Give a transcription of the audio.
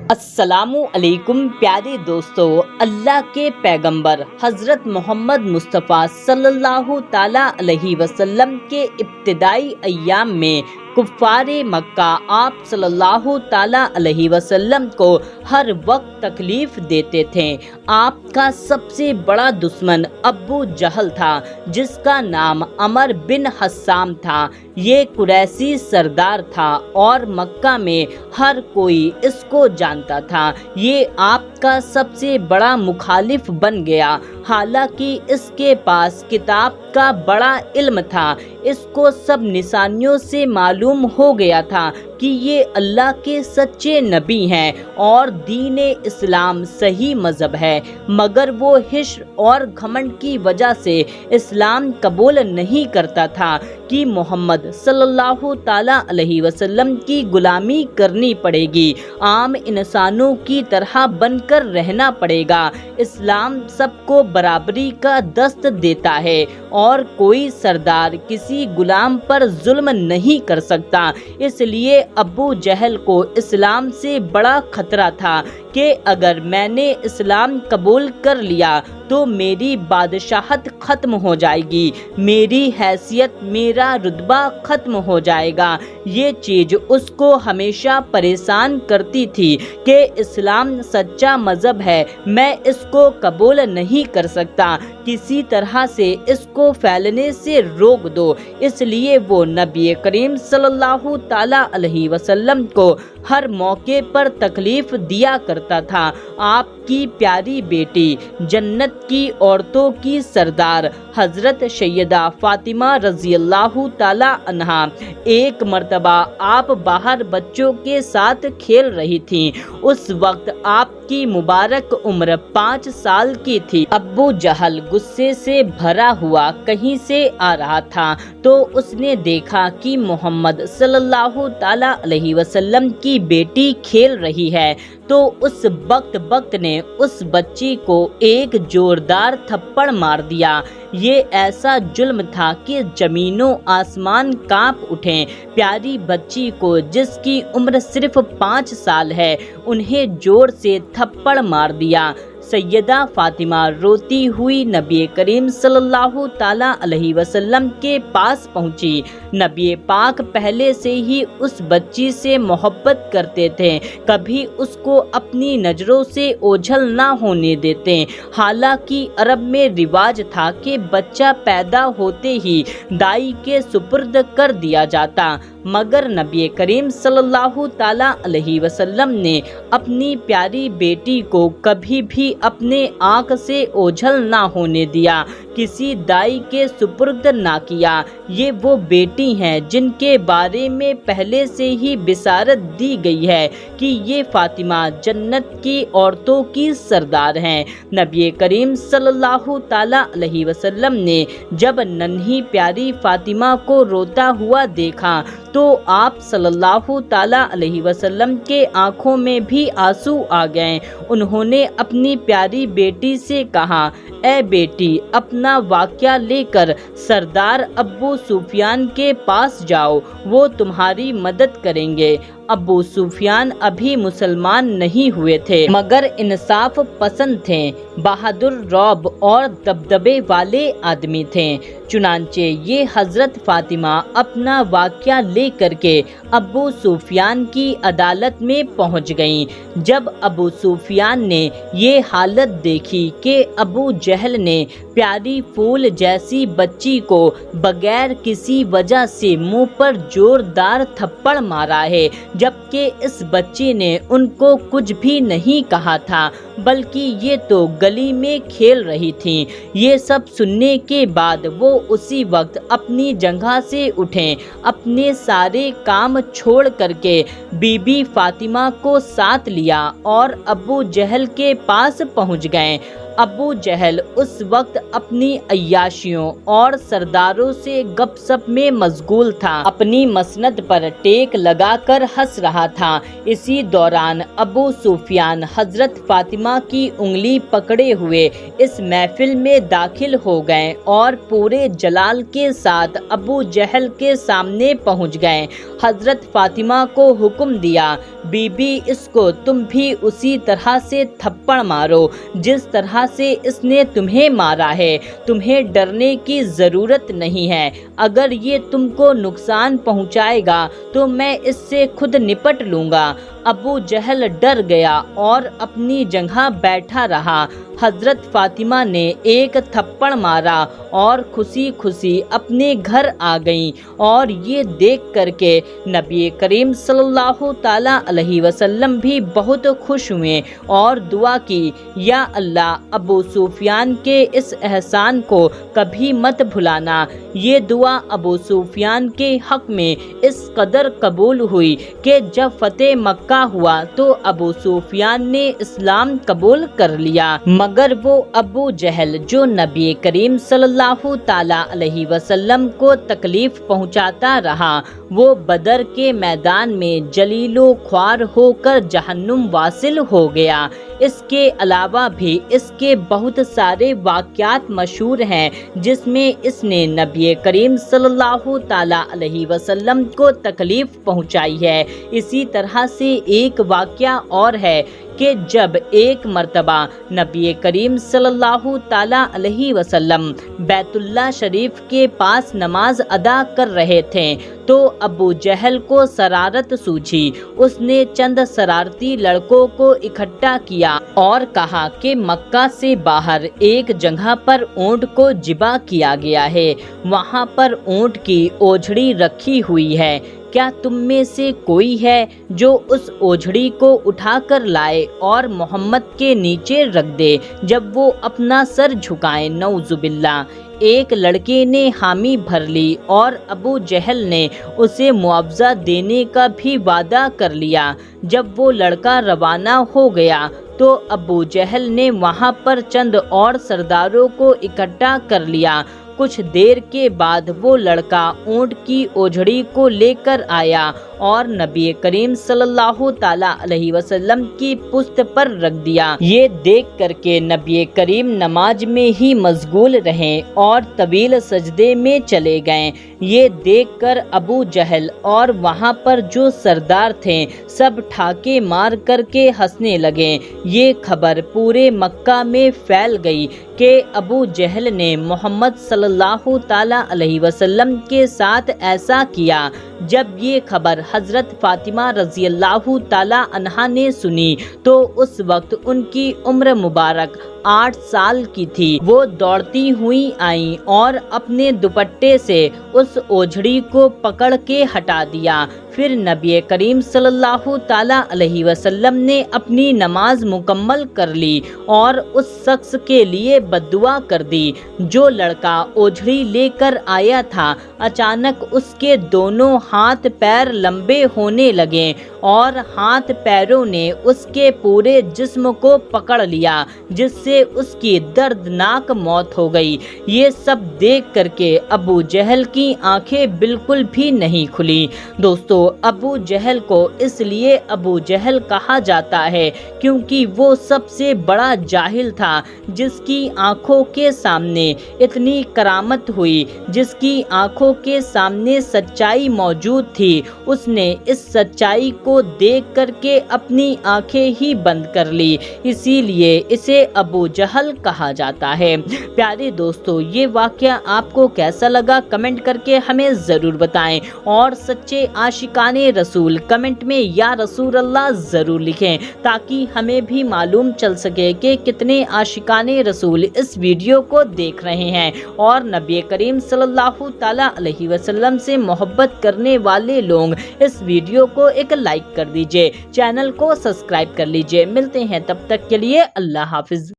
السلام علیکم پیارے دوستو، اللہ کے پیغمبر حضرت محمد مصطفیٰ صلی اللہ تعالیٰ علیہ وسلم کے ابتدائی ایام میں کفار مکہ آپ صلی اللہ تعالیٰ علیہ وسلم کو ہر وقت تکلیف دیتے تھے۔ آپ کا سب سے بڑا دشمن ابو جہل تھا، جس کا نام عمر بن حسام تھا۔ یہ قریشی سردار تھا اور مکہ میں ہر کوئی اس کو جانتا تھا۔ یہ آپ کا سب سے بڑا مخالف بن گیا، حالانکہ اس کے پاس کتاب کا بڑا علم تھا۔ اس کو سب نشانیوں سے معلوم ہو گیا تھا کہ یہ اللہ کے سچے نبی ہیں اور دین اسلام صحیح مذہب ہے، مگر وہ حشر اور گھمنڈ کی وجہ سے اسلام قبول نہیں کرتا تھا کہ محمد صلی اللہ تعالیٰ علیہ وسلم کی غلامی کرنی پڑے گی، عام انسانوں کی طرح بن کر رہنا پڑے گا۔ اسلام سب کو برابری کا دست دیتا ہے اور کوئی سردار کسی غلام پر ظلم نہیں کر سکتا۔ اس لیے ابو جہل کو اسلام سے بڑا خطرہ تھا کہ اگر میں نے اسلام قبول کر لیا تو میری بادشاہت ختم ہو جائے گی، میری حیثیت، میرا رتبہ ختم ہو جائے گا۔ یہ چیز اس کو ہمیشہ پریشان کرتی تھی کہ اسلام سچا مذہب ہے، میں اس کو قبول نہیں کر سکتا، کسی طرح سے اس کو پھیلنے سے روک دو۔ اس لیے وہ نبی کریم صلی اللہ تعالیٰ علیہ وسلم کو ہر موقع پر تکلیف دیا کرتا تھا۔ آپ کی پیاری بیٹی، جنت کی عورتوں کی سردار حضرت سیدہ فاطمہ رضی اللہ تعالیٰ عنہا، ایک مرتبہ آپ باہر بچوں کے ساتھ کھیل رہی تھیں۔ اس وقت آپ کی مبارک عمر 5 سال کی تھی۔ ابو جہل غصے سے بھرا ہوا کہیں سے آ رہا تھا تو اس نے دیکھا کہ محمد صلی اللہ تعالیٰ علیہ وسلم کی بیٹی کھیل رہی ہے، تو اس بخت نے اس بچی کو ایک زوردار تھپڑ مار دیا۔ یہ ایسا ظلم تھا کہ زمین و آسمان کانپ اٹھے۔ پیاری بچی کو، جس کی عمر صرف 5 سال ہے، انہیں زور سے تھپڑ مار دیا۔ سیدہ فاطمہ روتی ہوئی نبی کریم صلی اللہ تعالیٰ علیہ وسلم کے پاس پہنچی۔ نبی پاک پہلے سے ہی اس بچی سے محبت کرتے تھے، کبھی اس کو اپنی نظروں سے اوجھل نہ ہونے دیتے۔ حالانکہ عرب میں رواج تھا کہ بچہ پیدا ہوتے ہی دائی کے سپرد کر دیا جاتا، مگر نبی کریم صلی اللہ تعالیٰ علیہ وسلم نے اپنی پیاری بیٹی کو کبھی بھی اپنے آنکھ سے اوجھل نہ ہونے دیا، کسی دائی کے سپرد نہ کیا۔ یہ وہ بیٹی ہیں جن کے بارے میں پہلے سے ہی بشارت دی گئی ہے کہ یہ فاطمہ جنت کی عورتوں کی سردار ہیں۔ نبی کریم صلی اللہ تعالیٰ علیہ وسلم نے جب ننھی پیاری فاطمہ کو روتا ہوا دیکھا تو آپ صلی اللہ تعالیٰ علیہ وسلم کے آنکھوں میں بھی آنسو آ گئے۔ انہوں نے اپنی پیاری بیٹی سے کہا، اے بیٹی، اپنا واقعہ لے کر سردار ابو سفیان کے پاس جاؤ، وہ تمہاری مدد کریں گے۔ ابو سفیان ابھی مسلمان نہیں ہوئے تھے، مگر انصاف پسند تھے، بہادر، رعب اور دبدبے والے آدمی تھے۔ چنانچہ یہ حضرت فاطمہ اپنا واقعہ لے کر کے ابو سفیان کی عدالت میں پہنچ گئیں۔ جب ابو سفیان نے یہ حالت دیکھی کہ ابو جہل نے پیاری پھول جیسی بچی کو بغیر کسی وجہ سے منہ پر زوردار تھپڑ مارا ہے، جبکہ اس بچی نے ان کو کچھ بھی نہیں کہا تھا، بلکہ یہ تو گلی میں کھیل رہی تھیں، یہ سب سننے کے بعد وہ اسی وقت اپنی جگہ سے اٹھے، اپنے سارے کام چھوڑ کر کے بی بی فاطمہ کو ساتھ لیا اور ابو جہل کے پاس پہنچ گئے۔ ابو جہل اس وقت اپنی عیاشیوں اور سرداروں سے گپ سپ میں مشغول تھا، اپنی مسند پر ٹیک لگا کر ہنس رہا تھا۔ اسی دوران ابو سفیان حضرت فاطمہ فاطمہ کی انگلی پکڑے ہوئے اس محفل میں داخل ہو گئے اور پورے جلال کے ساتھ ابو جہل کے سامنے پہنچ گئے۔ حضرت فاطمہ کو حکم دیا، بی بی اس کو تم بھی اسی طرح سے تھپڑ مارو جس طرح سے اس نے تمہیں مارا ہے۔ تمہیں ڈرنے کی ضرورت نہیں ہے، اگر یہ تم کو نقصان پہنچائے گا تو میں اس سے خود نپٹ لوں گا۔ ابو جہل ڈر گیا اور اپنی جگہ بیٹھا رہا۔ حضرت فاطمہ نے ایک تھپڑ مارا اور خوشی خوشی اپنے گھر آ گئیں، اور یہ دیکھ کر کے نبی کریم صلی اللہ تعالیٰ علیہ وسلم بھی بہت خوش ہوئے اور دعا کی، یا اللہ ابو سفیان کے اس احسان کو کبھی مت بھلانا۔ یہ دعا ابو سفیان کے حق میں اس قدر قبول ہوئی کہ جب فتح مکہ ہوا تو ابو سفیان نے اسلام قبول کر لیا، مگر وہ ابو جہل جو نبی کریم صلی اللہ تعالیٰ علیہ وسلم کو تکلیف پہنچاتا رہا، وہ بدر کے میدان میں جلیل و خوار ہو کر جہنم واصل ہو گیا۔ اس کے علاوہ بھی اس کے بہت سارے واقعات مشہور ہیں جس میں اس نے نبی کریم صلی اللہ تعالیٰ علیہ وسلم کو تکلیف پہنچائی ہے۔ اسی طرح سے ایک واقعہ اور ہے کہ جب ایک مرتبہ نبی کریم صلی اللہ تعالیٰ علیہ وسلم بیت اللہ شریف کے پاس نماز ادا کر رہے تھے تو ابو جہل کو شرارت سوچی۔ اس نے چند شرارتی لڑکوں کو اکٹھا کیا اور کہا کہ مکہ سے باہر ایک جگہ پر اونٹ کو ذبح کیا گیا ہے، وہاں پر اونٹ کی اوجھڑی رکھی ہوئی ہے، کیا تم میں سے کوئی ہے جو اس اوجھڑی کو اٹھا کر لائے اور محمد کے نیچے رکھ دے جب وہ اپنا سر جھکائیں؟ نعوذ باللہ۔ ایک لڑکے نے حامی بھر لی اور ابو جہل نے اسے معاوضہ دینے کا بھی وعدہ کر لیا۔ جب وہ لڑکا روانہ ہو گیا تو ابو جہل نے وہاں پر چند اور سرداروں کو اکٹھا کر لیا۔ کچھ دیر کے بعد وہ لڑکا اونٹ کی اوجھڑی کو لے کر آیا اور نبی کریم صلی اللہ تعالیٰ علیہ وسلم کی پشت پر رکھ دیا۔ یہ دیکھ کر کے نبی کریم نماز میں ہی مشغول رہے اور طویل سجدے میں چلے گئے۔ یہ دیکھ کر ابو جہل اور وہاں پر جو سردار تھے سب ٹھاکے مار کر کے ہنسنے لگے۔ یہ خبر پورے مکہ میں پھیل گئی کہ ابو جہل نے محمد صلی اللہ تعالیٰ علیہ وسلم کے ساتھ ایسا کیا۔ جب یہ خبر حضرت فاطمہ رضی اللہ تعالیٰ عنہا نے سنی تو اس وقت ان کی عمر مبارک 8 سال کی تھی۔ وہ دوڑتی ہوئی آئیں اور اپنے دوپٹے سے اس اوجھڑی کو پکڑ کے ہٹا دیا۔ پھر نبی کریم صلی اللہ تعالیٰ علیہ وسلم نے اپنی نماز مکمل کر لی اور اس شخص کے لیے بد دعا کر دی۔ جو لڑکا اوجھڑی لے کر آیا تھا اچانک اس کے دونوں ہاتھ پیر لمبے ہونے لگے اور ہاتھ پیروں نے اس کے پورے جسم کو پکڑ لیا، جس سے اس کی دردناک موت ہو گئی۔ یہ سب دیکھ کر کے ابو جہل کی آنکھیں بالکل بھی نہیں کھلی۔ دوستو، ابو جہل کو اس لیے ابو جہل کہا جاتا ہے کیونکہ وہ سب سے بڑا جاہل تھا، جس کی آنکھوں کے سامنے اتنی کرامت ہوئی، جس کی آنکھوں کے سامنے سچائی موجود تھی۔ اس نے اس سچائی کو دیکھ کر کے اپنی آنکھیں ہی بند کر لی، اسی لیے اسے ابو جہل کہا جاتا ہے۔ پیارے دوستو، یہ واقعہ آپ کو کیسا لگا کمنٹ کر کے ہمیں ضرور بتائیں، اور سچے عاشقان رسول کمنٹ میں یا رسول اللہ ضرور لکھیں تاکہ ہمیں بھی معلوم چل سکے کہ کتنے عاشقان رسول اس ویڈیو کو دیکھ رہے ہیں، اور نبی کریم صلی اللہ تعالیٰ علیہ وسلم سے محبت کرنے والے لوگ اس ویڈیو کو ایک لائک کر دیجئے، چینل کو سبسکرائب کر لیجئے۔ ملتے ہیں تب تک کے لیے، اللہ حافظ۔